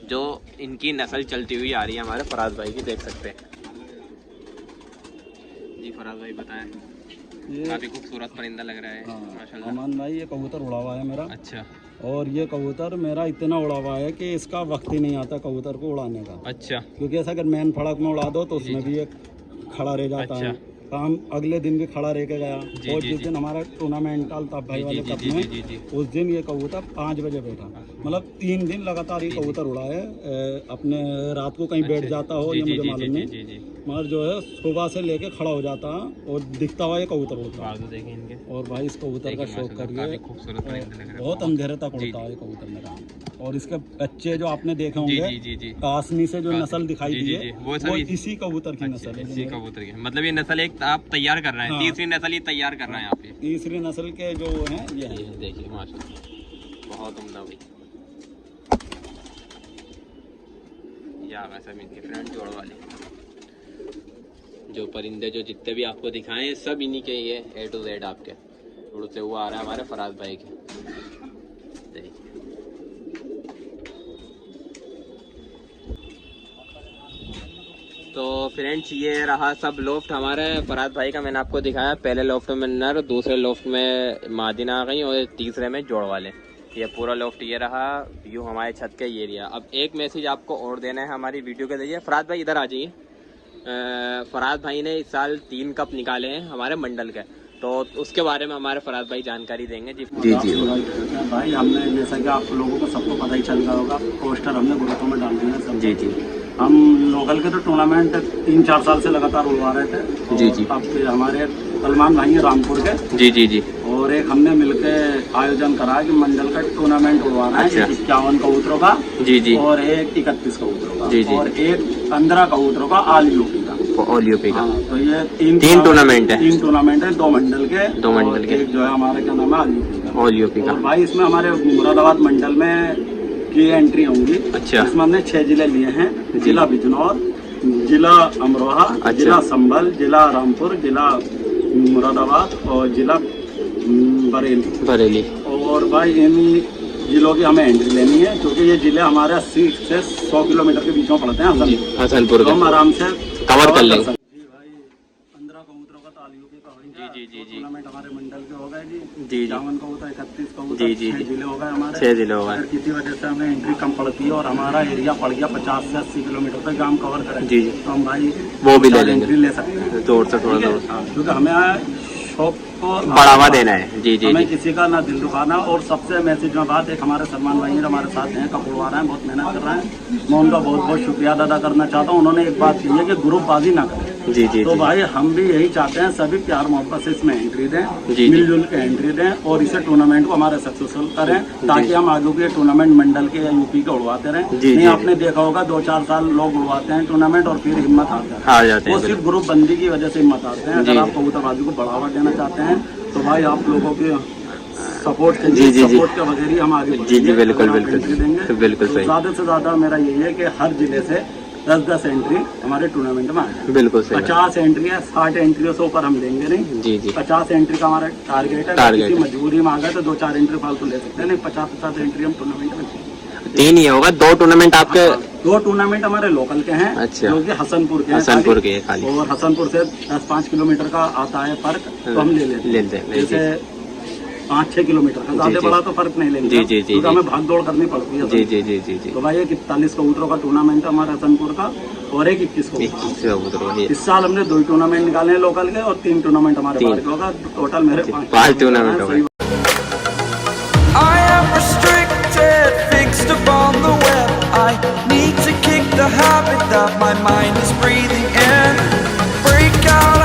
जो इनकी नस्ल चलती हुई आ रही है हमारे फराज भाई की, देख सकते हैं। जी फराज भाई बताएं, ये काफी खूबसूरत परिंदा लग रहा है माशाल्लाह। अमान भाई ये कबूतर उड़ा हुआ है मेरा, अच्छा और ये कबूतर मेरा इतना उड़ा हुआ है कि इसका वक्त ही नहीं आता कबूतर को उड़ाने का। अच्छा क्योंकि ऐसा अगर मैन फड़क में उड़ा दो तो जी, उसमें जी। भी एक खड़ा रह जाता अच्छा। है, काम अगले दिन भी खड़ा रह के गया। जी, और जी, जिस जी। दिन हमारा टूर्नामेंटल था भाई जी वाले जी कप जी में, जी जी उस दिन ये कबूतर 5 बजे बैठा, मतलब 3 दिन लगातार ये कबूतर उड़ा है। अपने रात को कहीं बैठ जाता हो ये मुझे मालूम नहीं, जी जी मगर जो है सुबह से लेके खड़ा हो जाता और दिखता हुआ ये कबूतर उड़ता। बाजू देखें इनके, और भाई इस कबूतर का शौक काफी करिए, खूबसूरत परिंदे लग रहे हैं। बहुत अंधेरे तक जी, उड़ता है ये कबूतर मेरा। और इसके बच्चे जो आपने देखे जी होंगे जी जी जी कासनी से जो कासनी, नस्ल दिखाई जी, दी जी, है जी, वो वो सभी- इसी कबूतर की नस्ल है। इसी कबूतर के, मतलब ये नस्ल एक आप तैयार कर रहे हैं, हाँ। तीसरी नस्ल ये तैयार कर रहे हैं आप। ये तीसरी नस्ल के जो हैं ये हैं। देखिए माशाल्लाह बहुत उम्दा भाई। या वैसा भी इनके फ्रेंड जोड़ वाले जो परिंदे जो जितने भी आपको दिखाए हैं, सब इन्हीं के ये A to Z आपके उड़ते हुए आ रहा है हमारे फराज भाई के। देखिए तो फ्रेंड्स ये रहा सब लोफ्ट हमारे फरहाद भाई का, मैंने आपको दिखाया। पहले लोफ्ट में नर, दूसरे लोफ्ट में मादिना आ गई और तीसरे में जोड़ वाले। ये पूरा लोफ्ट ये रहा, व्यू हमारे छत का ये एरिया। अब एक मैसेज आपको और देना है हमारी वीडियो के जरिए। फरहाद भाई इधर आ जाइए। फरहाद भाई ने इस साल 3 कप निकाले हैं हमारे मंडल के, तो उसके बारे में हमारे फरहाद भाई जानकारी देंगे। जी जी जी भाई हमने जैसा कि आप लोगों को सबको पता ही चल रहा होगा, पोस्टर हमने ग्रुपों में डाल दिए हैं सब। जी जी हम लोकल के तो टूर्नामेंट 3-4 साल से लगातार उड़वा रहे थे। जी जी। अब हमारे सलमान भाई हैं रामपुर के, जी जी जी। और एक हमने मिलके आयोजन करा है कि मंडल का टूर्नामेंट उड़वाना है। अच्छा। 51 कबूतरों का जी जी। और एक 31 कबूतरों का। जी जी। और एक 15 कबूतरों का ऑल यूपी का। ऑल यूपी का। हाँ, तो ये तीन टूर्नामेंट है। 3 टूर्नामेंट है, 2 मंडल के। 2 मंडल के। एक जो है हमारा क्या नाम है, ऑल यूपी का। ऑल यूपी का। और भाई इसमें हमारे मुरादाबाद मंडल में की एंट्री होंगी। अच्छा। इसमें हमने 6 जिले लिए हैं, जिला बिजनौर, जिला अमरोहा, अच्छा। जिला संभल, जिला रामपुर, जिला मुरादाबाद और जिला बरेली। और भाई इन जिलों की हमें एंट्री लेनी है, क्योंकि ये जिले हमारे 80 से 100 किलोमीटर के बीच में पड़ते हैं। हसनपुर तो हम आराम से कवर कर लेंगे। जी भाई 15 कबूतरों का तो ऑल यूपी का होगा। जी, जी, जी। टूर्नामेंट हमारे मंडल के हो गए जी। जी, जी। 51 कबूतर, 31 कबूतर, जी, जी, 6 जी। जिले हो गए हमारे। 6 जिले हो गए। अगर किसी वजह से हमें एंट्री कम पड़ती है और हमारा एरिया पड़ गया 50 से 80 किलोमीटर तक हम कवर करें, जी, जी। तो हम भाई वो भी ले लेंगे। एंट्री ले सकते हैं। जोर से थोड़ा ठीक है? जोर। हाँ, क्योंकि हमें शौक को बढ़ावा देना है। जी जी हमें जी। किसी का ना दिल दुखाना। और सबसे मैसेज में बात, एक हमारे सलमान भाई हमारे साथ हैं, कपड़वा रहे हैं, बहुत मेहनत कर रहे हैं। मैं उनका बहुत बहुत शुक्रिया अदा करना चाहता हूँ। उन्होंने एक बात कही है कि ग्रुपबाजी ना करें। जी जी तो जी। भाई हम भी यही चाहते हैं, सभी प्यार मोहब्बत से इसमें एंट्री दें, जी, जी। मिलजुल के एंट्री दें और इसे टूर्नामेंट को हमारे सक्सेसफुल करें, ताकि जी। हम आगे के टूर्नामेंट मंडल के या यूपी के उड़वाते रहें। जी, नहीं जी। आपने देखा होगा 2-4 साल लोग उड़वाते हैं टूर्नामेंट और फिर हिम्मत हार हार जाते वो हैं। सिर्फ ग्रुप बंदी की वजह से हिम्मत हारते हैं। जी। अगर आप कबूतरबाजी को बढ़ावा देना चाहते हैं तो भाई आप लोगों के सपोर्ट के जी, जी, जी। सपोर्ट के बगैर ही हम आगे जी, जी, बढ़ेंगे। बिल्कुल, अगर आप बिल्कुल। एंट्री देंगे बिल्कुल तो सही। ज़्यादा से ज़्यादा मेरा यही है कि हर जिले से 10-10 एंट्री हमारे टूर्नामेंट में आए। बिल्कुल सही। 50 एंट्री है, 60 एंट्रियों से ऊपर हम देंगे नहीं। जी जी। 50 एंट्री का हमारा टारगेट है। टारगेट किसी है। मजबूरी में आ गए तो 2-4 एंट्री फालतू ले सकते हैं, नहीं 50-50 एंट्री हम टूर्नामेंट में देंगे। 3 ही होगा, 2 टूर्नामेंट आपके। 2 टूर्नामेंट हमारे लोकल के हैं, अच्छा। जो कि हसनपुर के हैं हसनपुर खाली। के हैं खाली। और हसनपुर से 10-5 किलोमीटर का आता है फर्क, तो हम ले लेते हैं। ले लेते हैं। जी, जैसे 5-6 किलोमीटर का, जी, ज़्यादा जी। बड़ा तो फर्क नहीं लेंगे जी, हम, जी, जी, क्योंकि जी। हमें भाग दौड़ करनी पड़ती है। जी जी जी जी जी। तो भाई एक 41 कबूतरों का टूर्नामेंट है हमारे हसनपुर का और एक 21 कबूतर। 21 कबूतर ये। इस साल हमने 2 टूर्नामेंट निकाले हैं लोकल के और 3 टूर्नामेंट हमारे 3 बाहर के होगा। टोटल मेरे 5 टूर्नामेंट हो गए। I am restricted, fixed upon the web. I need to kick the habit that my mind is breathing in. Break out